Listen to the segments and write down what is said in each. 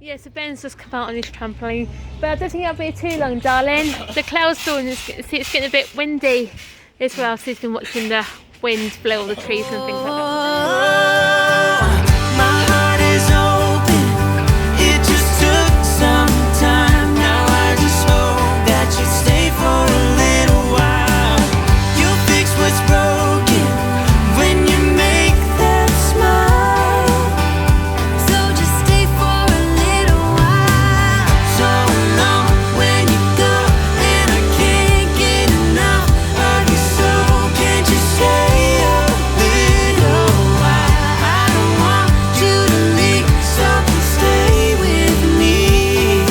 Yeah, so Ben's just come out on his trampoline, but I don't think I'll be too long, darling. The cloud's storm, it's getting a bit windy as well, so he's been watching the wind blow all the trees and things like that. My heart is open, it just took some time. Now I just hope that you stay for a little while. You'll fix what's broken when you make them smile. So just stay for a little while. So long when you go, and I can't get enough of you. So can't you stay a little while? I don't want you to leave, so stay with me.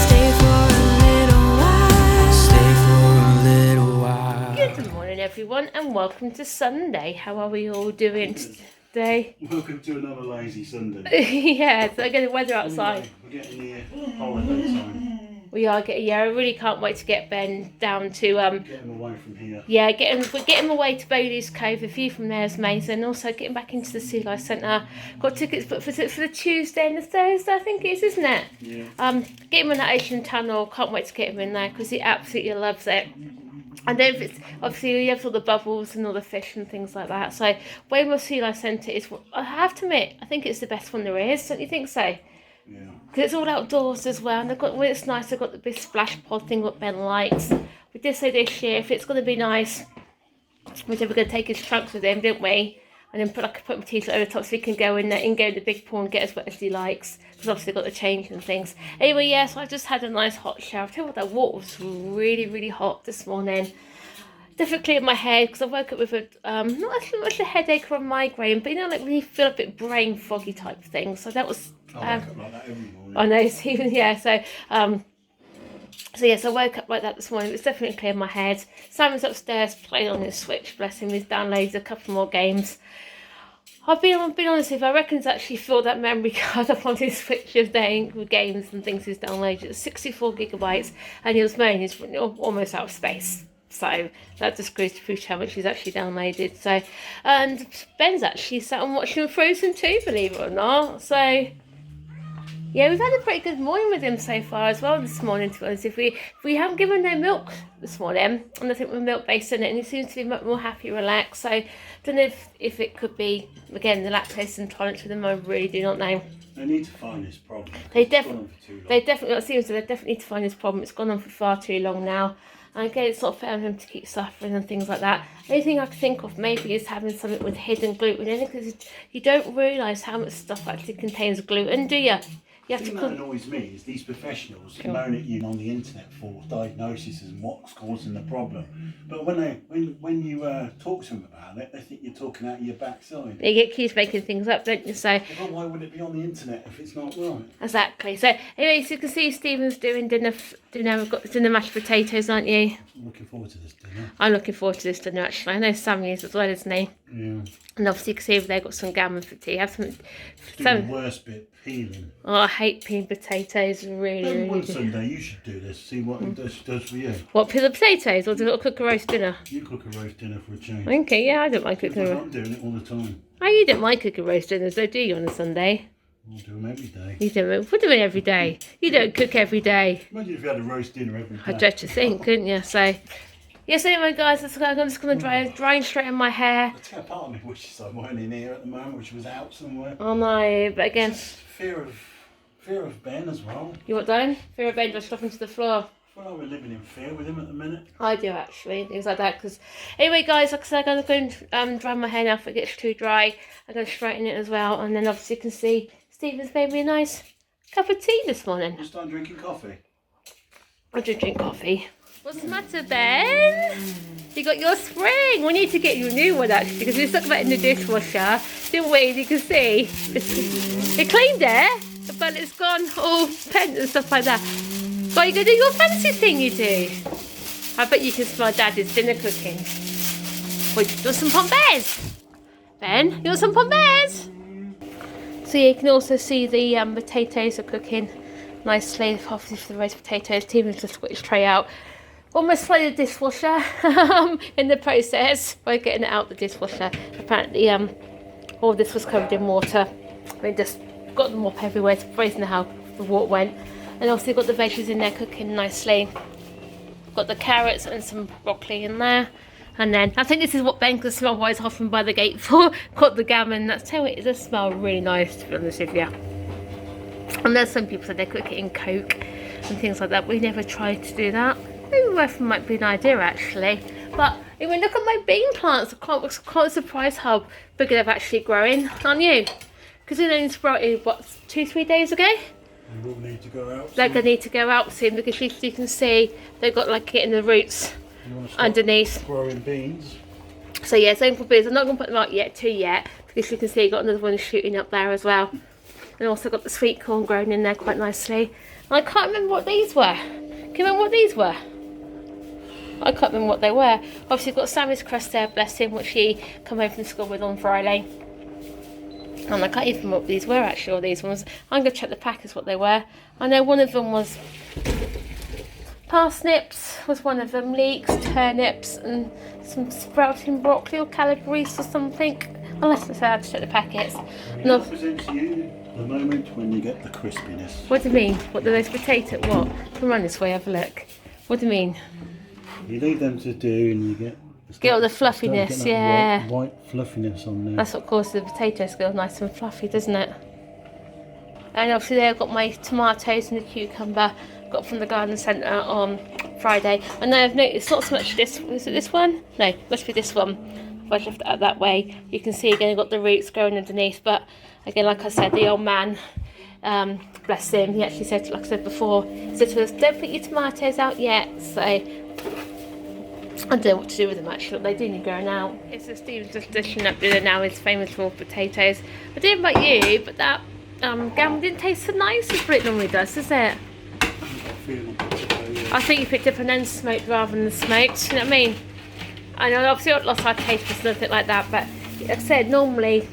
Stay for a little while. Stay for a little while. Good morning, everyone, and welcome to Sunday. How are we all doing today? Welcome to another lazy Sunday. Yeah, so again, the weather outside. We're getting near holiday time. We are getting, yeah, I really can't wait to get Ben down to, Get him away from here. yeah, we're getting him away to Bailey's Cove. The view from there is amazing. Also getting back into the Sea Life Centre. Got tickets booked for the Tuesday and the Thursday, I think it is, isn't it? Yeah. Get him in that ocean tunnel. Can't wait to get him in there because he absolutely loves it. And then it's obviously you have all the bubbles and all the fish and things like that. So Weymouth Sea Life Centre is, I have to admit, I think it's the best one there is. Don't you think so? Yeah. Because it's all outdoors as well, and they've got, when it's nice, they've got the big splash pod thing what Ben likes. We did say this year, if it's going to be nice, we said we're going to take his trunks with him, didn't we? And then put my t-shirt over the top so he can go in there and go in the big pool and get as wet as he likes. Because obviously they've got the change and things. Anyway, yeah, so I just had a nice hot shower. I tell you what, that water was really, really hot this morning. Definitely cleared my head because I woke up with a not so much a headache or a migraine, but you know, like when you feel a bit brain foggy type thing. So that was. I wake up like that every morning. I know, Stephen. Yeah. So yes, I woke up like that this morning. It's definitely cleared my head. Simon's upstairs playing on his Switch. Bless him. He's downloaded a couple more games. I've been honest with you, I reckon he's actually filled that memory card up on his Switch of with games and things he's downloaded. It's 64 gigabytes, and he was moaning he's almost out of space. So that just goes to prove how much he's actually downloaded. So, and Ben's actually sat and watching Frozen 2, believe it or not. So, yeah, we've had a pretty good morning with him so far as well this morning, to be honest. If we haven't given no milk this morning, and I think we're milk based in it, and he seems to be much more happy, relaxed. So, I don't know if it could be, again, the lactose intolerance with him. I really do not know. They need to find this problem. They definitely, it seems that they definitely need to find this problem. It's gone on for far too long now. And again, it's not fair on him to keep suffering and things like that. The only thing I can think of maybe is having something with hidden gluten in it, because you don't realise how much stuff actually contains gluten, do you? You have The thing to that annoys me is these professionals moan at you on the internet for diagnoses and what's causing the problem. But when you talk to them about it, they think you're talking out of your backside. You get accused of making things up, don't you? So Well, why would it be on the internet if it's not right? exactly. So anyway, so you can see Stephen's doing dinner. We've got dinner mashed potatoes, aren't you? I'm looking forward to this dinner. I'm looking forward to this dinner actually. I know Sam is as well, isn't he? Yeah. And obviously you can see over there got some gammon for tea. Have some. The worst bit, peeling. Oh, I hate peeling potatoes. Really One do. Sunday you should do this. See what it does for you. What, peel the potatoes, or do I cook a roast dinner? You cook a roast dinner for a change. Okay, yeah, I don't mind cooking a Because roast. I'm doing it all the time. Oh, you don't mind cooking roast dinners, though, do you, on a Sunday? I'll do them every day. You don't. What do you mean every day? You don't cook every day. Imagine if you had a roast dinner every day. I dread to think, couldn't you? So, yes, anyway, guys, I'm just going to drying straight in my hair. I tell you, part of me wishes I weren't in here at the moment, which was out somewhere. Oh, no, but again, Just fear of Ben as well. you what, Darren? Fear of Ben just dropping to the floor. I feel like we're living in fear with him at the minute. I do actually, things like that. Because anyway, guys, like I said, I'm going to go and dry my hair now if it gets too dry. I'm going to straighten it as well, and then obviously you can see Stephen's made me a nice cup of tea this morning. We'll start drinking coffee. I do drink coffee. What's the matter, Ben? You got your spring. We need to get you a new one actually, because we stuck that in the dishwasher, didn't we? You can see it cleaned it, but it's gone all pent and stuff like that. But you gonna do your fancy thing, you do. I bet you can smell Daddy's dinner cooking. Wait, you want some pompous? Ben, you want some pompous? So you can also see the potatoes are cooking nicely. Obviously for the roast potatoes, Stephen's just got his tray out. Almost flooded the dishwasher in the process by getting it out the dishwasher. Apparently all this was covered in water. I mean, just got them up everywhere to praising how the water went. And also got the veggies in there cooking nicely. Got the carrots and some broccoli in there. And then, I think this is what Ben could smell why he's hopping by the gate for. Got the gammon. That's tell you, it does smell really nice, to be honest with you. And there's some people said they cook it in Coke and things like that. We never tried to do that. Maybe that might be an idea actually. But I mean, look at my bean plants. I was quite surprised how big they've actually growing, aren't you? Because they only sprouted, what, 2-3 days ago? They will need to go out soon. They're going to need to go out soon because you can see they've got like getting the roots underneath. Growing beans. So yeah, same for beans. I'm not going to put them out yet, because you can see you've got another one shooting up there as well. And also got the sweet corn growing in there quite nicely. And I can't remember what these were. Can you remember what these were? I can't remember what they were. Obviously, you've got Sammy's crust there, bless him, which she come home from school with on Friday. And I can't even remember what these were actually, or these ones. I'm going to check the packets what they were. I know one of them was parsnips, was one of them, leeks, turnips, and some sprouting broccoli or calabrese or something. Unless I had to check the packets. It represents you the moment when you get the crispiness. What do you mean? What do those potato? What? Come on this way, have a look. What do you mean? You leave them to do, and you get all the fluffiness, yeah. White fluffiness on there. That's what causes the potatoes to go nice and fluffy, doesn't it? And obviously there I've got my tomatoes and the cucumber got from the garden centre on Friday. And I've noticed not so much this, is it this one? No, must be this one. If I lift it out that way, you can see again I've got the roots growing underneath. But again, like I said, the old man, bless him, he actually said, like I said before, he said to us, don't put your tomatoes out yet. So I don't know what to do with them actually, but they do need going out. It's just Steve's just dishing up dinner now. He's famous for potatoes. I don't know about you, but that gammon didn't taste so nice as it normally does it? I think you picked up and then smoked rather than smoked, you know what I mean? I know obviously I've lost our taste for nothing like that, but like I said, normally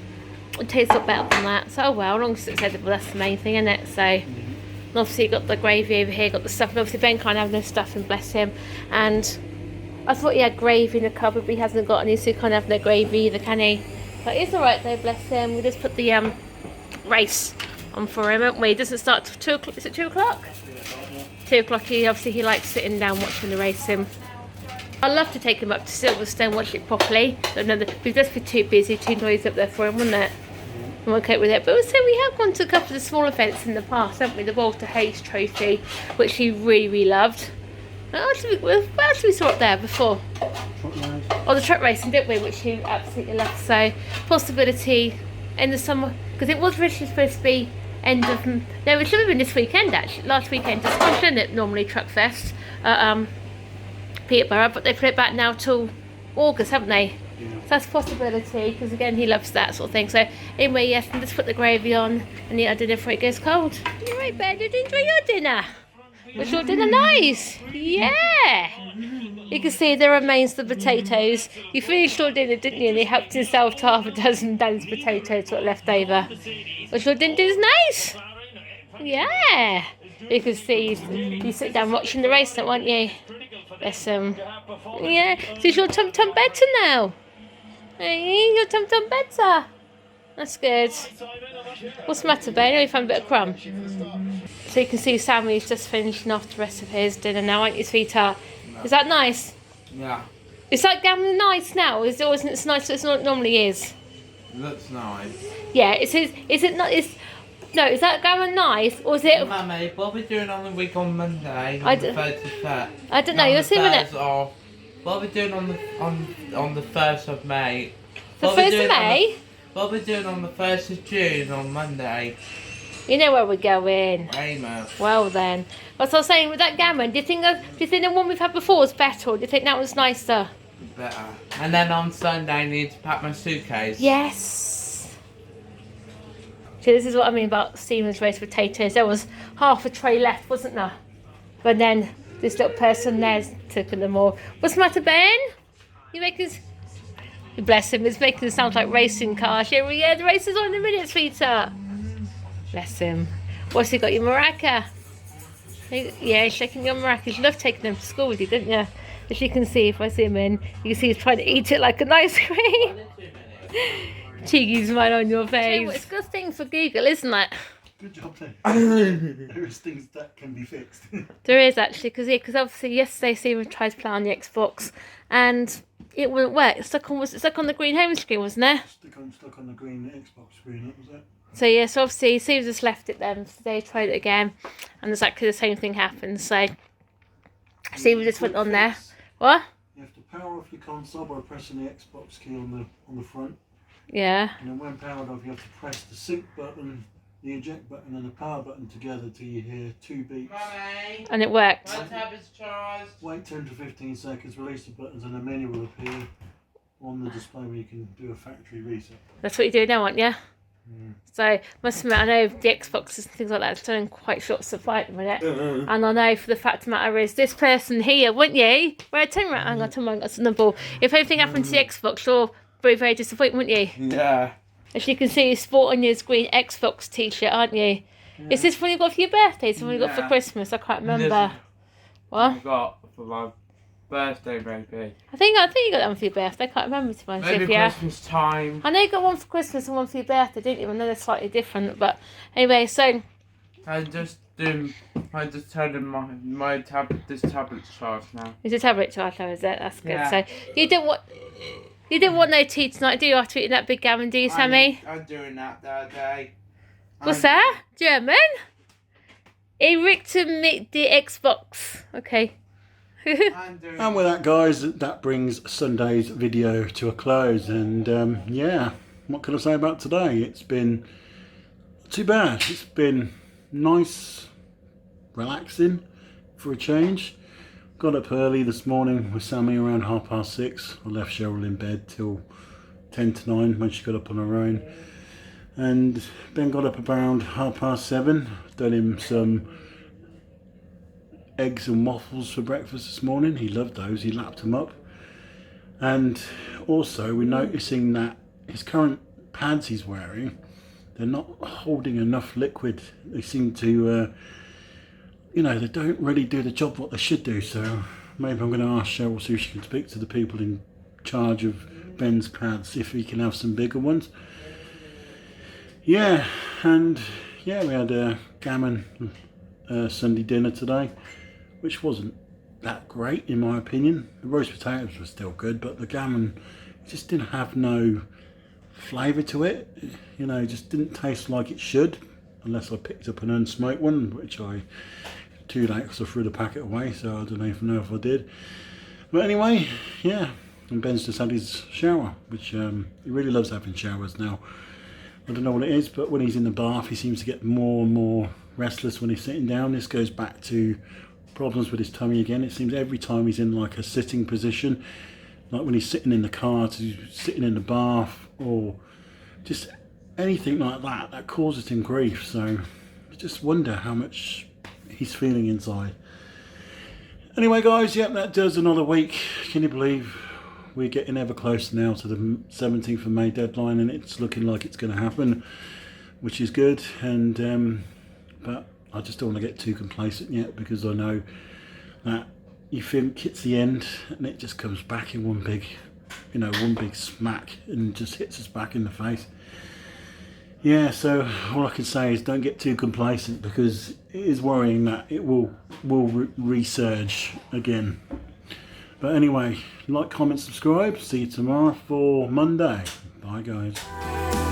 it tastes a lot better than that. So oh well, as long as it's edible, that's the main thing, isn't it? So and obviously you got the gravy over here, got the stuff, and obviously Ben can't have no stuffing, bless him. And I thought he had gravy in the cupboard, but he hasn't got any, so he can't have no gravy either, can he? But it's alright though, bless him. We just put the race on for him, haven't we? It doesn't start till 2 o'clock. Is it 2 o'clock? 2 o'clock. He likes sitting down watching the racing. I'd love to take him up to Silverstone, watch it properly. We'd just be too busy, too noisy up there for him, wouldn't it? I'm okay with it. But also we have gone to a couple of small events in the past, haven't we? The Walter Hayes Trophy, which he really, really loved. What else we saw up there before? Oh, the truck racing, didn't we? Which he absolutely loved. So, possibility in the summer, because it was originally supposed to be end of. No, it should have been this weekend actually. Last weekend, it's fun, isn't it? Normally Truck Fest, Peterborough, but they put it back now till August, haven't they? Yeah. So that's a possibility, because again he loves that sort of thing. So anyway, yes, and just put the gravy on and eat our dinner before it goes cold. You're right, Ben. Did you enjoy your dinner? Was your dinner nice? Yeah. You can see there remains the potatoes. You finished your dinner, didn't you? And he helped himself to half a dozen Dan's potatoes that were left over. Was your dinner nice? Yeah. You can see you sit down watching the race, weren't you? Bless him. Yeah. So is your tum-tum better now? Hey, your tum-tum better. That's good. What's the matter, Ben? You found a bit of crumb. So you can see Sammy's just finishing off the rest of his dinner now, aren't you, sweetheart? Is that nice? Yeah. Is that gammon nice now? Is it as nice as it normally is? It looks nice. Yeah, is it not? Is that gammon nice, or is it? Mummy, what are we doing on the week on Monday? I don't know. You'll see when it. What are we doing on the 1st of May? The 1st of May. What are we doing on the 1st of June on Monday? You know where we're going. Weymouth. Well then, what I was saying with that gammon, do you think the one we've had before was better, or do you think that was nicer? Better. And then on Sunday I need to pack my suitcase. Yes. See, this is what I mean about Stephen's roast potatoes. There was half a tray left, wasn't there? But then this little person there's taken them all. What's the matter, Ben? You make us. Bless him, it's making it sound like racing cars. Yeah, the race is on in a minute, sweetheart. Bless him. What's he got, your maraca? Yeah, he's shaking your maraca. You loved taking them to school with you, didn't you? As you can see, if I zoom in, you can see he's trying to eat it like an ice cream. cheeky smile on your face. It's a good thing for Google, isn't it? Good job there. There is things that can be fixed. There is actually, because obviously yesterday Stephen tried to play on the Xbox and it wouldn't work. Was it stuck on the green home screen, wasn't it? Stuck on the green Xbox screen, that was it. So yeah, so obviously Stephen just left it then. So they tried it again and exactly the same thing happened. So Stephen just went on there. What? You have to power off your console by pressing the Xbox key on the front. Yeah. And then when powered off, you have to press the sync button, the eject button and the power button together till you hear 2 beeps. Mummy, And it worked. my tab is charged. Wait 10 to 15 seconds, release the buttons and a menu will appear on the display where you can do a factory reset. That's what you do now, aren't you? Mm. So, must admit, I know the Xboxes and things like that are still in quite short supply at the minute. And I know for the fact of the matter is, this person here, wouldn't you? Well, turn around, hang on, turn around, that's on the ball. If anything happened to the Xbox, you're very, very disappointed, wouldn't you? Yeah. As you can see, you're sporting your green Xbox t-shirt, aren't you? Yeah. Is this one you got for your birthday? Is this one you got for Christmas? I can't remember. What? I got for my birthday, maybe. I think you got that one for your birthday. I can't remember, to be honest Maybe with you. Christmas time. I know you got one for Christmas and one for your birthday, didn't you? I know they're slightly different, but anyway, so I just turned in this tablet's charged now. it's a tablet charge now, is it? That's good. Yeah. So you didn't want no tea tonight, do you? After eating that big gammon, do you, Sammy? I'm doing that the other day. What's that? German? Eric mit the Xbox. Okay. And with that, guys, that brings Sunday's video to a close. And yeah, what can I say about today? It's been not too bad. It's been nice, relaxing for a change. Got up early this morning with Sammy around 6:30. I left Cheryl in bed till 10 to 9 when she got up on her own. And Ben got up around 7:30. Done him some eggs and waffles for breakfast this morning. He loved those. He lapped them up. And also we're noticing that his current pads he's wearing, they're not holding enough liquid. They seem to they don't really do the job what they should do. So maybe I'm going to ask Cheryl, see if she can speak to the people in charge of Ben's pads, if he can have some bigger ones. Yeah, and yeah, we had a gammon Sunday dinner today, which wasn't that great in my opinion. The roast potatoes were still good, but the gammon just didn't have no flavour to it. Just didn't taste like it should, unless I picked up an unsmoked one, which I too late because I threw the packet away, so I don't even know if I did. But anyway, yeah, and Ben's just had his shower, which he really loves having showers now. I don't know what it is, but when he's in the bath he seems to get more and more restless when he's sitting down. This goes back to problems with his tummy again. It seems every time he's in like a sitting position, like when he's sitting in the car to sitting in the bath, or just anything like that, that causes him grief. So I just wonder how much he's feeling inside. Anyway guys, yep, that does another week. Can you believe we're getting ever closer now to the 17th of May deadline, and it's looking like it's going to happen, which is good. And but I just don't want to get too complacent yet, because I know that you think it's the end and it just comes back in one big smack and just hits us back in the face. Yeah, so all I can say is don't get too complacent, because it is worrying that it will resurge again. But anyway, like, comment, subscribe. See you tomorrow for Monday. Bye guys.